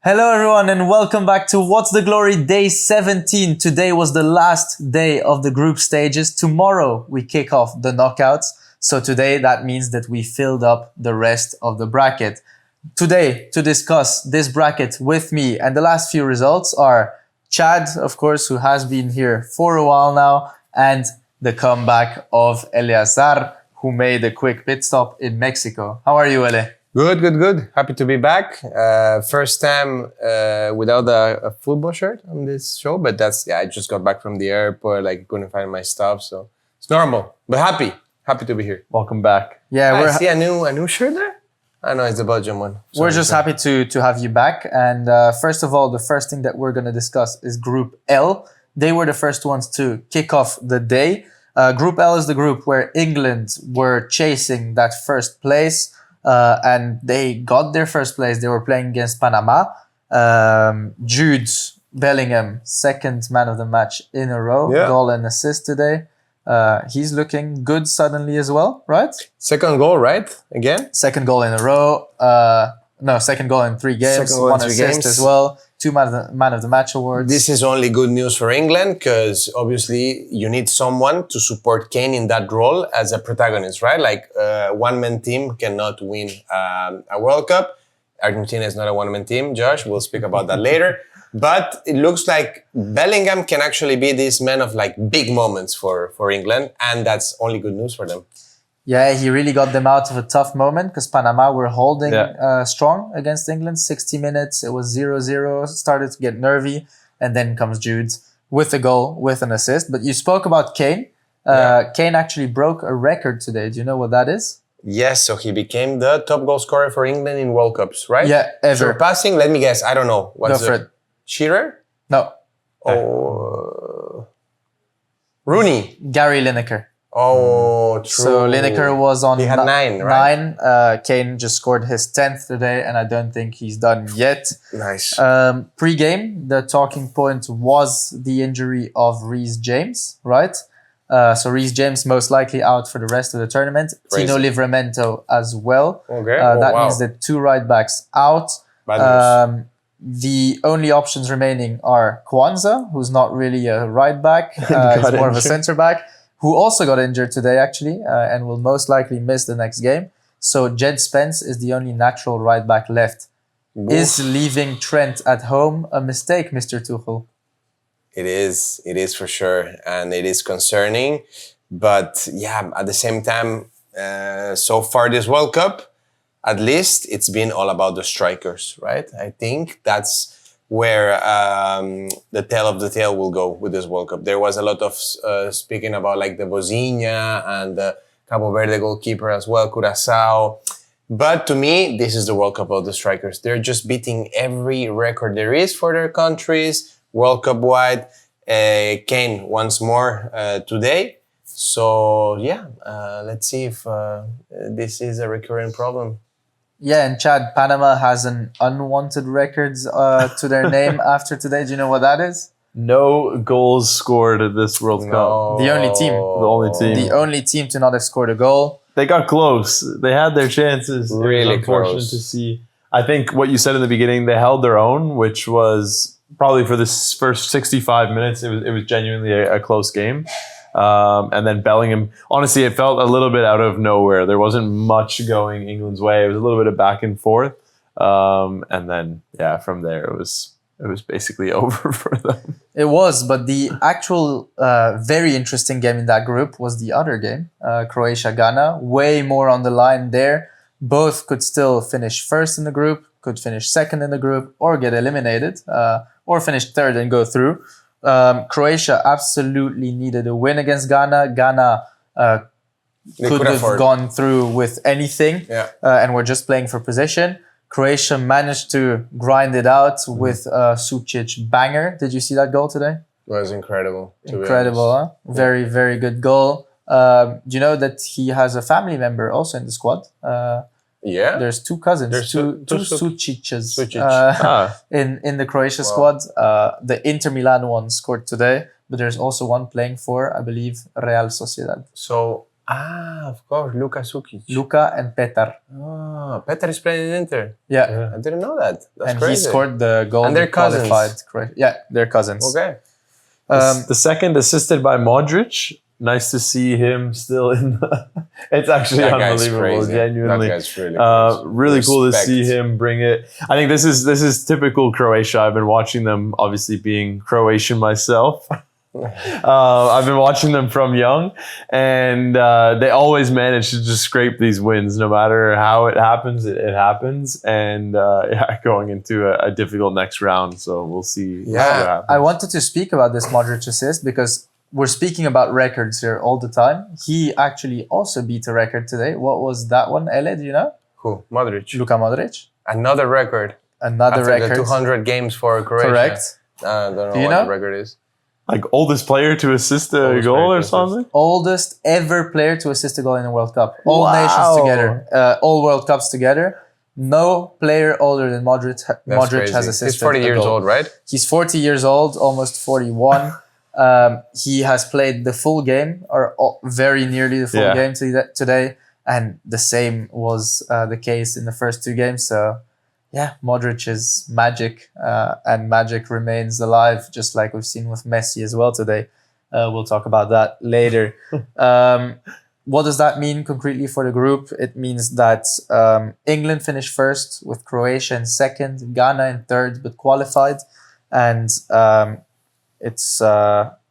Hello everyone and welcome back to What's the Glory Day 17. Today was the last day of the group stages. Tomorrow we kick off the knockouts. So today that means that we filled up the rest of the bracket. Today to discuss this bracket with me and the last few results are Chad, of course, who has been here for a while now, and the comeback of Elazar, who made a quick pit stop in Mexico. How are you, Ele? Good. Happy to be back. First time without a football shirt on this show, but I just got back from the airport, couldn't find my stuff, so it's normal. But happy to be here. Welcome back. Yeah, I see a new shirt there. I know it's the Belgian one. We're just happy to have you back. And first of all, the first thing that we're going to discuss is Group L. They were the first ones to kick off the day. Group L is the group where England were chasing that first place. And they got their first place. They were playing against Panama. Jude Bellingham, second man of the match in a row. Yeah. Goal and assist today. He's looking good suddenly as well, right? Second goal, right? Again? Second goal in a row. Second goal in 3 games. Second goal in One 3 assist games. as well. 2 man of the match awards. This is only good news for England because obviously you need someone to support Kane in that role as a protagonist, right? One-man team cannot win a World Cup. Argentina is not a one-man team, Josh. We'll speak about that later. But it looks like Bellingham can actually be this man of big moments for England, and that's only good news for them. Yeah, he really got them out of a tough moment because Panama were holding strong against England. 60 minutes, it was 0-0, started to get nervy, and then comes Jude with a goal, with an assist. But you spoke about Kane. Kane actually broke a record today. Do you know what that is? Yes, so he became the top goal scorer for England in World Cups, right? Yeah, ever. Surpassing, let me guess, I don't know. Go for it. Shearer? No. Rooney? Gary Lineker. Oh, true. So Lineker was on He had 9, right? 9. Kane just scored his 10th today, and I don't think he's done yet. Nice. Pre-game, the talking point was the injury of Reece James, right? So Reece James most likely out for the rest of the tournament. Crazy. Tino Livramento as well. Okay. That means that 2 right backs out. Bad news. The only options remaining are Kwanzaa, who's not really a right back. He's more of a centre back, who also got injured today, actually, and will most likely miss the next game. So Jed Spence is the only natural right back left. Oof. Is leaving Trent at home a mistake, Mr. Tuchel? It is for sure, and it is concerning. But yeah, at the same time, so far this World Cup, at least it's been all about the strikers, right? I think that's where the tail of the tail will go with this World Cup. There was a lot of speaking about the Vozinha and the Cabo Verde goalkeeper as well, Curaçao. But to me, this is the World Cup of the strikers. They're just beating every record there is for their countries, World Cup wide. Kane once more today. So yeah, let's see if this is a recurring problem. Yeah, and Chad, Panama has an unwanted records to their name after today. Do you know what that is? No goals scored at this World Cup. The only team. The only team. The only team to not have scored a goal. They got close. They had their chances. Really it was unfortunate close to see. I think what you said in the beginning, they held their own, which was probably for this first 65 minutes. It was genuinely a close game. And then Bellingham, honestly, it felt a little bit out of nowhere. There wasn't much going England's way. It was a little bit of back and forth. And then, from there, it was basically over for them. It was, but the actual very interesting game in that group was the other game, Croatia-Ghana. Way more on the line there. Both could still finish first in the group, could finish second in the group, or get eliminated, or finish third and go through. Croatia absolutely needed a win against Ghana. Ghana could have gone through with anything, and were just playing for position. Croatia managed to grind it out with a Sucic banger. Did you see that goal today? It was incredible. Incredible, huh? Very, very good goal. Do you know that he has a family member also in the squad? Yeah. There's 2 cousins, There's two two Sucices Sucic. in the Croatia squad. The Inter Milan one scored today, but there's also one playing for, I believe, Real Sociedad. So Of course, Luka Sukic. Luka and Petar. Oh, Petar is playing in Inter. Yeah. I didn't know that. That's And crazy. he scored the goal. And they're that qualified cousins. Croatia. Yeah, they're cousins. Okay. The second assisted by Modrić. Nice to see him still in the... It's actually That guy's unbelievable, crazy. genuinely. That guy's really crazy. Really cool to Respect. see him bring it. I think this is typical Croatia. I've been watching them, obviously being Croatian myself. I've been watching them from young, and they always manage to just scrape these wins. No matter how it happens, it happens. And going into a difficult next round, so we'll see. We'll see what happens. I wanted to speak about this Modrić assist because we're speaking about records here all the time. He actually also beat a record today. What was that one, Ele? Do you know? Who? Modrić. Luka Modrić. Another record. Another After record. the 200 games for Croatia. Correct. I don't know Do you what know? the record is. Like oldest player to assist a Oldest goal player or to assist. something. Oldest ever player to assist a goal in a World Cup. All Wow. nations together. All World Cups together. No player older than Modrić That's has crazy. assisted He's 40 a years goal. old, right? He's 40 years old, almost 41. He has played the full game, or very nearly the full game today, and the same was the case in the first two games. So, yeah, Modrić is magic, and magic remains alive, just like we've seen with Messi as well today. We'll talk about that later. What does that mean concretely for the group? It means that England finished first, with Croatia in second, Ghana in third, but qualified, and it's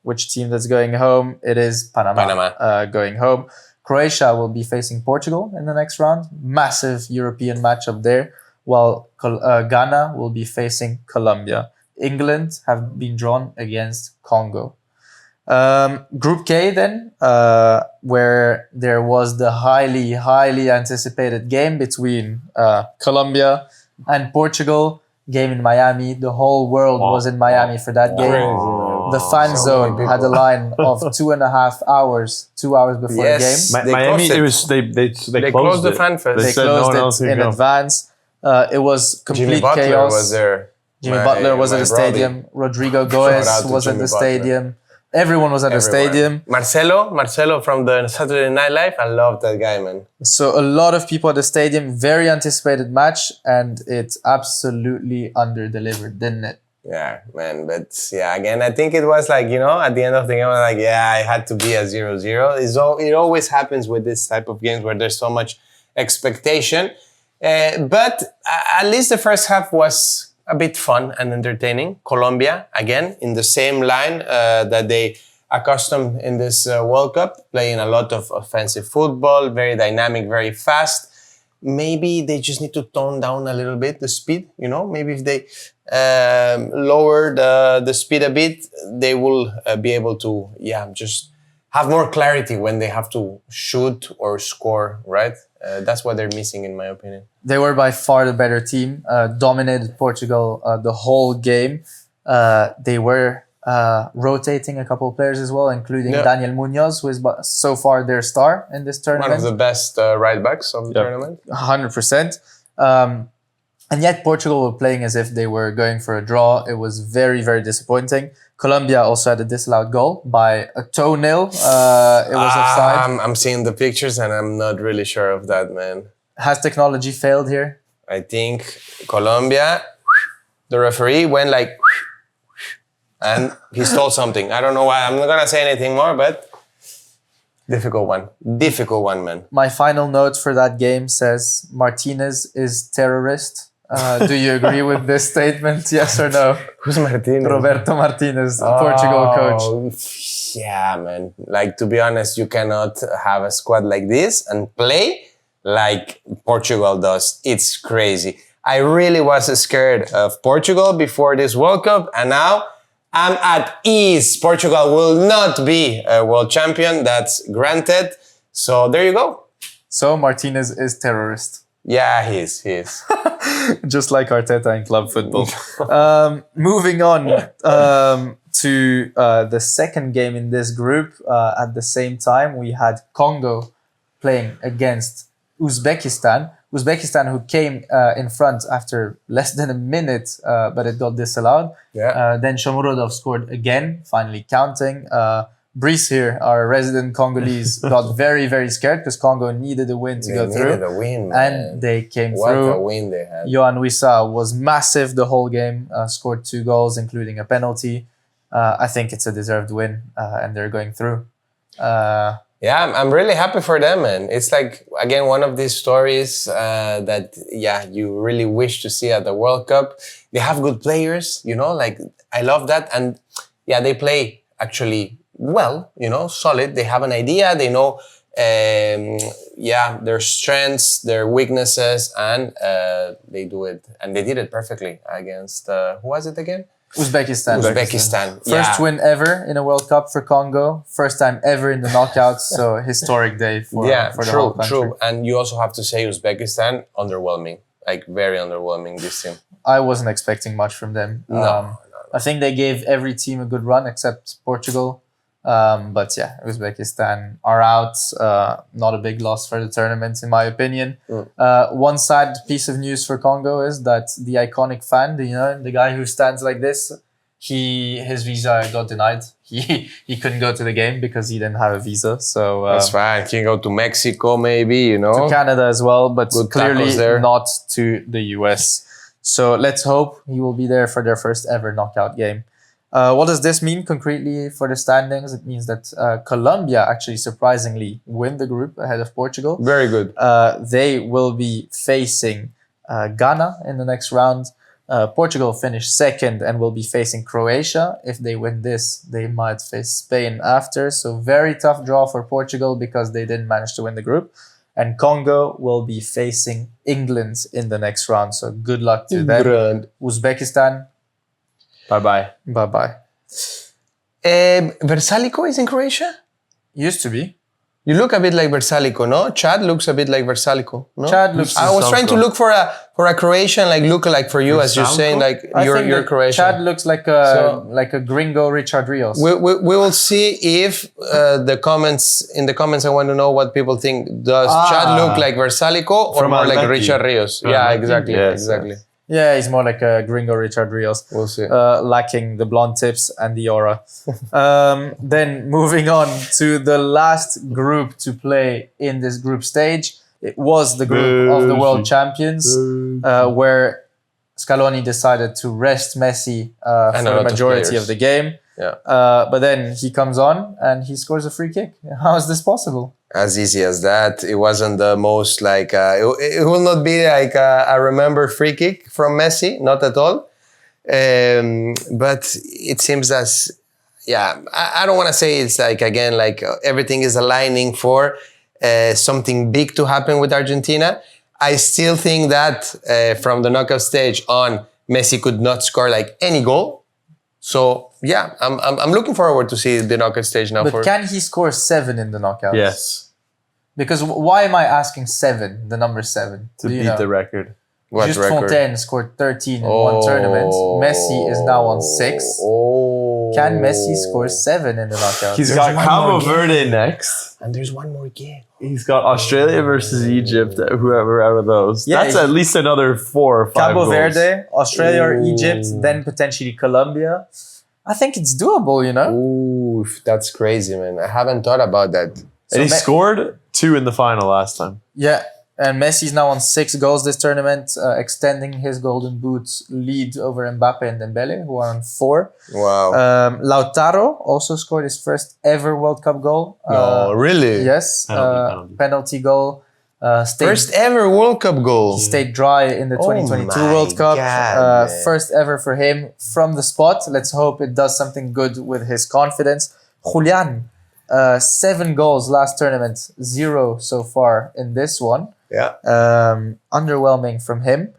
which team that's going home? It is Panama. Going home. Croatia will be facing Portugal in the next round. Massive European matchup there. While Ghana will be facing Colombia. England have been drawn against Congo. Group K then, where there was the highly anticipated game between Colombia and Portugal. Game in Miami. The whole world was in Miami for that game. The fan zone had a line of 2.5 hours, 2 hours before the game. They Miami, closed it. they closed the it. fan fest. They They said no one else closed it could in go. advance. It was complete Jimmy Butler chaos. was there. Jimmy Butler was at the stadium. Rodrigo Goes out to was at Jimmy the Butler. stadium. Everyone was at the stadium. Marcelo from the Saturday Night Live. I love that guy, man. So a lot of people at the stadium. Very anticipated match, and it absolutely under-delivered, didn't it? Yeah, man. But yeah, again, I think it was like, at the end of the game, I was like, yeah, it had to be a 0-0. It always happens with this type of games where there's so much expectation. But at least the first half was a bit fun and entertaining. Colombia, again, in the same line that they accustomed in this World Cup, playing a lot of offensive football, very dynamic, very fast. Maybe they just need to tone down a little bit the speed, Maybe if they lower the speed a bit, they will be able to, just have more clarity when they have to shoot or score, right? That's what they're missing, in my opinion. They were by far the better team, dominated Portugal the whole game. They were rotating a couple of players as well, including Daniel Munoz, who is so far their star in this tournament. One of the best right backs of the tournament. 100%. And yet Portugal were playing as if they were going for a draw. It was very, very disappointing. Colombia also had a disallowed goal by a toenail. It was offside. I'm seeing the pictures and I'm not really sure of that, man. Has technology failed here? I think Colombia, the referee went like, and he stole something. I don't know why. I'm not going to say anything more, but difficult one. Difficult one, man. My final note for that game says Martinez is terrorist. Do you agree with this statement? Yes or no? Who's Martinez? Roberto Martínez, Portugal coach. Yeah, man. Like, to be honest, you cannot have a squad like this and play like Portugal does. It's crazy. I really was scared of Portugal before this World Cup, and now I'm at ease. Portugal will not be a world champion. That's granted. So there you go. So Martinez is terrorist. Yeah, he is. Just like Arteta in club football. Moving on to the second game in this group. At the same time, we had Congo playing against Uzbekistan. Uzbekistan, who came in front after less than a minute, but it got disallowed. Yeah. Then Shomurodov scored again, finally counting. Brice here, our resident Congolese, got very, very scared because Congo needed a win to go through. They needed a win, man. And they came What through. a win they had. Yohan Wissa was massive the whole game, scored 2 goals, including a penalty. I think it's a deserved win, and they're going through. Yeah, I'm really happy for them, man. It's like, again, one of these stories that, you really wish to see at the World Cup. They have good players, like, I love that. And, they play actually well, solid. They have an idea. They know, their strengths, their weaknesses, and they do it. And they did it perfectly against, who was it again? Uzbekistan. First win ever in a World Cup for Congo. First time ever in the knockouts. So historic day for the whole country. True. And you also have to say Uzbekistan, underwhelming. Like very underwhelming, this team. I wasn't expecting much from them. No. I think they gave every team a good run except Portugal. But Uzbekistan are out. Not a big loss for the tournament, in my opinion. One sad piece of news for Congo is that the iconic fan, the guy who stands like this, his visa got denied. He couldn't go to the game because he didn't have a visa. So that's fine. He can go to Mexico, maybe, to Canada as well, but good clearly not to the US. So let's hope he will be there for their first ever knockout game. What does this mean concretely for the standings? It means that Colombia actually surprisingly win the group ahead of Portugal. Very good. They will be facing Ghana in the next round. Portugal finished second and will be facing Croatia. If they win this, they might face Spain after. So very tough draw for Portugal because they didn't manage to win the group. And Congo will be facing England in the next round. So good luck to them. Uzbekistan, Bye-bye. bye-bye. Versalico is in Croatia? Used to be. You look a bit like Versalico, no? Chad looks a bit like Versalico, no? Chad looks. I was trying to look for a Croatian look-alike for you, as you're saying, like you're Croatian. Chad looks like a gringo Richard Rios. We will see if in the comments I want to know what people think. Does Chad look like Versalico or more like Richard Rios? Yeah, exactly. Yes, exactly. yes. Yeah, he's more like a gringo Richard Rios. We'll see. Lacking the blonde tips and the aura. Then moving on to the last group to play in this group stage. It was the group of the world champions, where Scaloni decided to rest Messi for the majority of the game. Yeah. But then he comes on and he scores a free kick. How is this possible? As easy as that. It wasn't the most like it will not be like a remembered free kick from Messi, not at all. But it seems as I don't want to say it's like again like everything is aligning for something big to happen with Argentina. I still think that from the knockout stage on, Messi could not score like any goal. So I'm looking forward to see the knockout stage now. But can he score 7 in the knockouts? Yes. Because why am I asking 7, the number 7? To beat the record. What Just record? Fontaine scored 13 in one tournament. Messi is now on 6. Can Messi score 7 in the knockouts? He's got Cabo Verde next. And there's one more game. He's got Australia versus Egypt, whoever out of those. Yeah, that's at least another 4 or 5 Cabo goals. Verde, Australia or Egypt, then potentially Colombia. I think it's doable, Ooh, that's crazy, man. I haven't thought about that. And he scored 2 in the final last time. Yeah, and Messi's now on 6 goals this tournament, extending his Golden Boot lead over Mbappe and Dembele, who are on 4. Wow. Lautaro also scored his first ever World Cup goal. No, really? Yes, penalty goal. First ever World Cup goal. He stayed dry in the 2022 World Cup. God, first ever for him from the spot. Let's hope it does something good with his confidence. Julian, 7 goals last tournament, 0 so far in this one. Yeah. Underwhelming from him.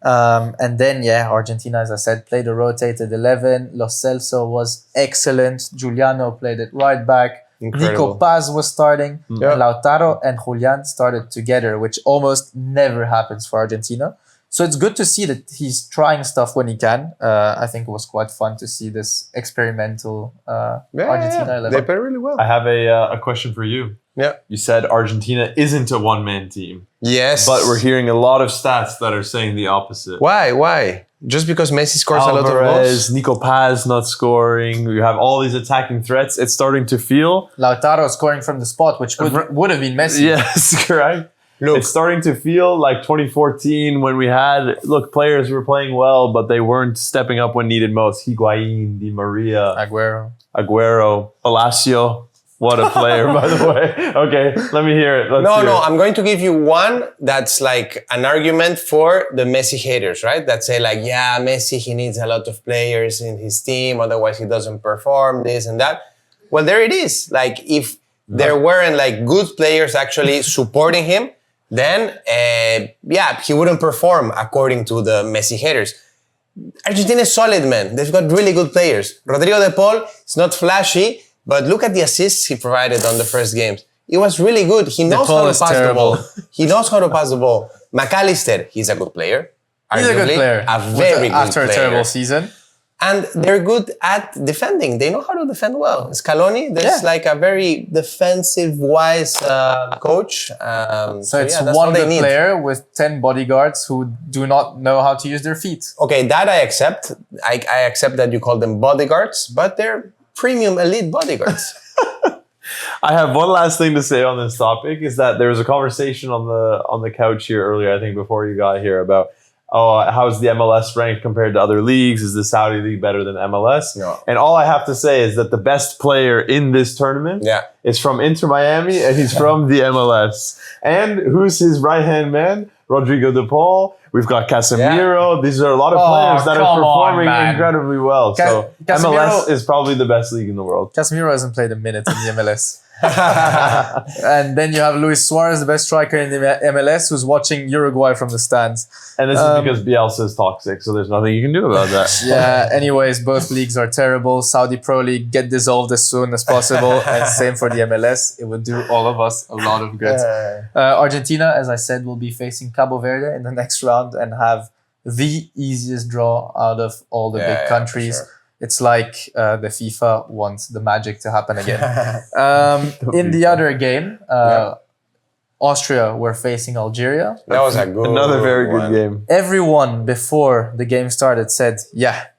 And then, Argentina, as I said, played a rotated 11. Lo Celso was excellent. Giuliano played it right back. Incredible. Nico Paz was starting. Yeah. Lautaro and Julian started together, which almost never happens for Argentina. So it's good to see that he's trying stuff when he can. I think it was quite fun to see this experimental Argentina 11. They play really well. I have a question for you. Yeah. You said Argentina isn't a one-man team. Yes. But we're hearing a lot of stats that are saying the opposite. Why? Just because Messi scores a lot of goals? Nico Paz not scoring. You have all these attacking threats. It's starting to feel... Lautaro scoring from the spot, which would have been Messi. Yes, correct. Look, it's starting to feel like 2014 when we had... Look, players were playing well, but they weren't stepping up when needed most. Higuain, Di Maria, Aguero, Palacio. What a player, by the way. Okay, let me hear it. Let's hear it. I'm going to give you one that's like an argument for the Messi haters, right? That say like, yeah, Messi, he needs a lot of players in his team, otherwise he doesn't perform, this and that. Well, there it is. Like, if there weren't like good players actually supporting him, then, he wouldn't perform according to the Messi haters. Argentina is solid, man. They've got really good players. Rodrigo de Paul is not flashy, but look at the assists he provided on the first games. It was really good. He knows how to pass the ball. He knows how to pass the ball. McAllister, he's a good player. He's a good player. A very good player. After a terrible season. And they're good at defending. They know how to defend well. Scaloni, there's like a very defensive-wise coach. So it's one good player with 10 bodyguards who do not know how to use their feet. Okay, that I accept. I accept that you call them bodyguards, but they're premium elite bodyguards. I have one last thing to say on this topic is that there was a conversation on the couch here earlier, I think before you got here, about how's the MLS ranked compared to other leagues? Is the Saudi league better than MLS? No. And all I have to say is that the best player in this tournament is from Inter Miami, and he's from the MLS. And who's his right-hand man? Rodrigo de Paul. We've got Casemiro. Yeah. These are a lot of players that are performing incredibly well. So MLS is probably the best league in the world. Casemiro hasn't played a minute in the MLS. And then you have Luis Suarez, the best striker in the MLS, who's watching Uruguay from the stands. And this is because Bielsa is toxic, so there's nothing you can do about that. Anyways, both leagues are terrible. Saudi Pro League, get dissolved as soon as possible. And same for the MLS. It would do all of us a lot of good. Argentina, as I said, will be facing Cabo Verde in the next round and have the easiest draw out of all the big countries. Sure. It's like the FIFA wants the magic to happen again. In the other game, Austria were facing Algeria. That was another very good game. Everyone before the game started said,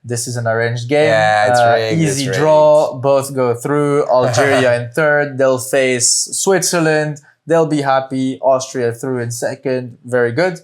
this is an arranged game. Yeah, it's rigged, easy draw. Both go through. Algeria in third. They'll face Switzerland. They'll be happy. Austria through in second. Very good.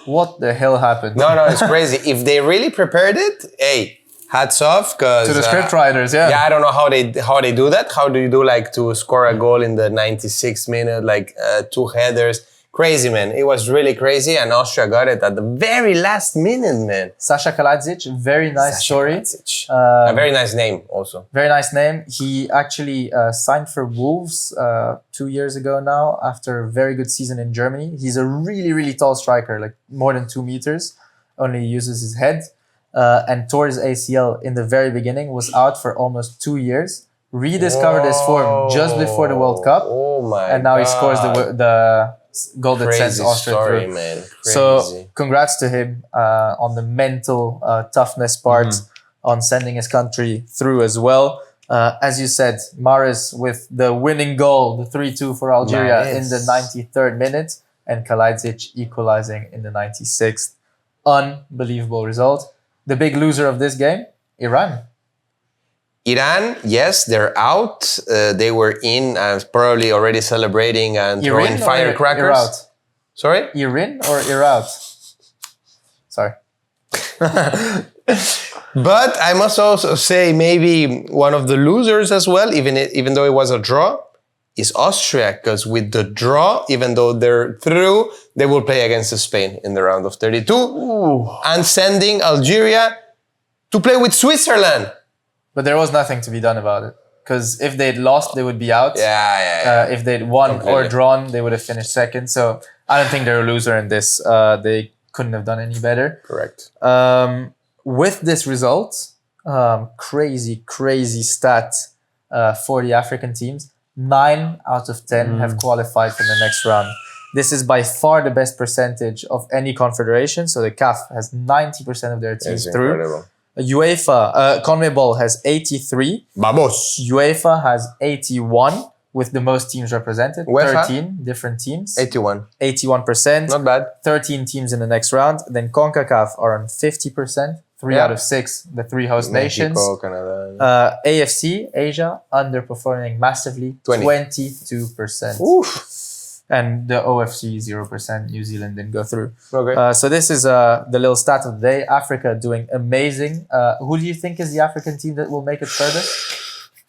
What the hell happened? No, it's crazy. If they really prepared it, hats off, because to the script writers, I don't know how they do that. How do you do to score a goal in the 96th minute, two headers? Crazy, man. It was really crazy, and Austria got it at the very last minute, man. Saša Kalajdžić, very nice story. A very nice name, also. Very nice name. He actually signed for Wolves 2 years ago now after a very good season in Germany. He's a really, really tall striker, more than 2 meters. Only uses his head. And tore his ACL in the very beginning, was out for almost 2 years, rediscovered his form just before the World Cup, and now he scores the goal that sends Austria through. Man. So congrats to him on the mental toughness part, on sending his country through as well. As you said, Mahrez with the winning goal, the 3-2 for Algeria in the 93rd minute, and Kalajdžić equalizing in the 96th. Unbelievable result. The big loser of this game, Iran. Iran, yes, they're out. They were in and probably already celebrating and throwing firecrackers. Sorry? Iran or Iran? Sorry. But I must also say maybe one of the losers as well, even though it was a draw, is Austria, because with the draw, even though they're through, they will play against Spain in the round of 32. Ooh. And sending Algeria to play with Switzerland. But there was nothing to be done about it, because if they'd lost, they would be out. If they'd won or drawn, they would have finished second. So I don't think they're a loser in this. They couldn't have done any better. Correct. With this result, crazy stat for the African teams. 9 out of 10 have qualified for the next round. This is by far the best percentage of any confederation. So the CAF has 90% of their teams through. Incredible. UEFA, CONMEBOL has 83. Vamos. UEFA has 81, with the most teams represented. UEFA? 13 different teams. 81. 81%. Not bad. 13 teams in the next round. Then CONCACAF are on 50%. 3 out of 6, the 3 host nations. Mexico, Canada. AFC, Asia, underperforming massively. 22%. Oof. And the OFC 0%. New Zealand didn't go through. Okay. So this is the little stat of the day. Africa doing amazing. Who do you think is the African team that will make it further?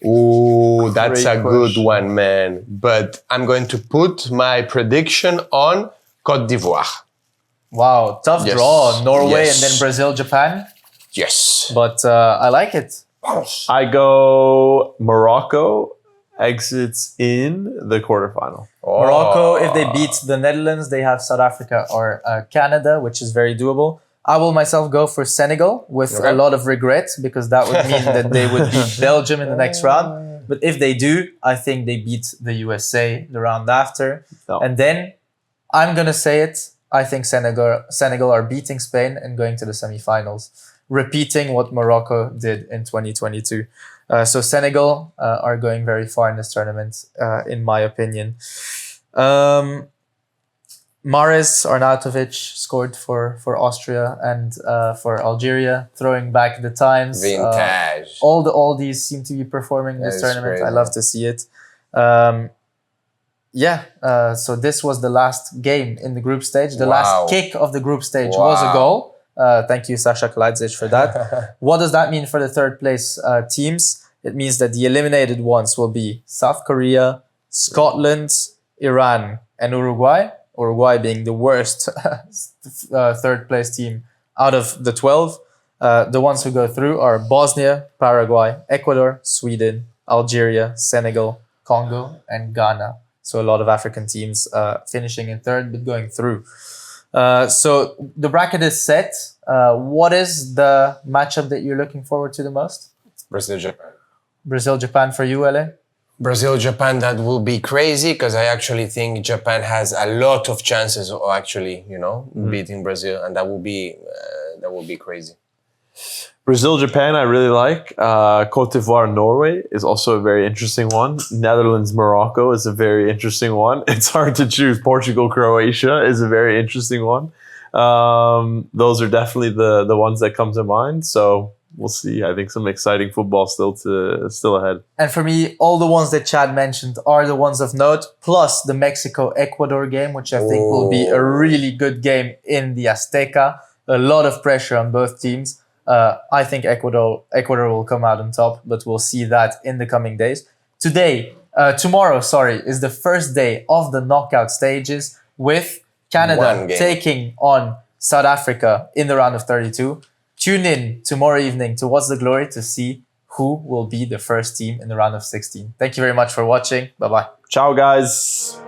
Ooh, that's Great a good question. one, man. But I'm going to put my prediction on Côte d'Ivoire. Wow, tough Yes. draw. Norway Yes. and then Brazil, Japan. Yes. But I like it. I go Morocco exits in the quarterfinal. Oh. Morocco, if they beat the Netherlands, they have South Africa or Canada, which is very doable. I will myself go for Senegal with Okay. a lot of regret because that would mean that they would beat Belgium in the next round. But if they do, I think they beat the USA the round after. No. And then I'm going to say it. I think Senegal are beating Spain and going to the semifinals, repeating what Morocco did in 2022. So Senegal are going very far in this tournament, in my opinion. Mahrez Arnautovic scored for Austria and for Algeria, throwing back the times. Vintage. All the oldies seem to be performing in this That is tournament. I crazy. love to see it. So this was the last game in the group stage. The Wow. last kick of the group stage was a Wow. goal. Thank you, Saša Kalajdžić, for that. What does that mean for the third place teams? It means that the eliminated ones will be South Korea, Scotland, Iran, and Uruguay. Uruguay being the worst third place team out of the 12. The ones who go through are Bosnia, Paraguay, Ecuador, Sweden, Algeria, Senegal, Congo, and Ghana. So a lot of African teams finishing in third but going through. So the bracket is set. What is the matchup that you're looking forward to the most? Brazil, Japan. Brazil-Japan for you, Ale? Brazil, Japan, that will be crazy because I actually think Japan has a lot of chances of actually, beating Brazil, and that will be crazy. Brazil, Japan, I really like. Côte d'Ivoire, Norway is also a very interesting one. Netherlands, Morocco is a very interesting one. It's hard to choose. Portugal, Croatia is a very interesting one. Those are definitely the ones that come to mind. So we'll see. I think some exciting football still ahead. And for me, all the ones that Chad mentioned are the ones of note, plus the Mexico-Ecuador game, which I think will be a really good game in the Azteca. A lot of pressure on both teams. I think Ecuador will come out on top, but we'll see that in the coming days. Tomorrow, is the first day of the knockout stages with Canada taking on South Africa in the round of 32. Tune in tomorrow evening to What's the Glory to see who will be the first team in the round of 16. Thank you very much for watching. Bye-bye. Ciao, guys.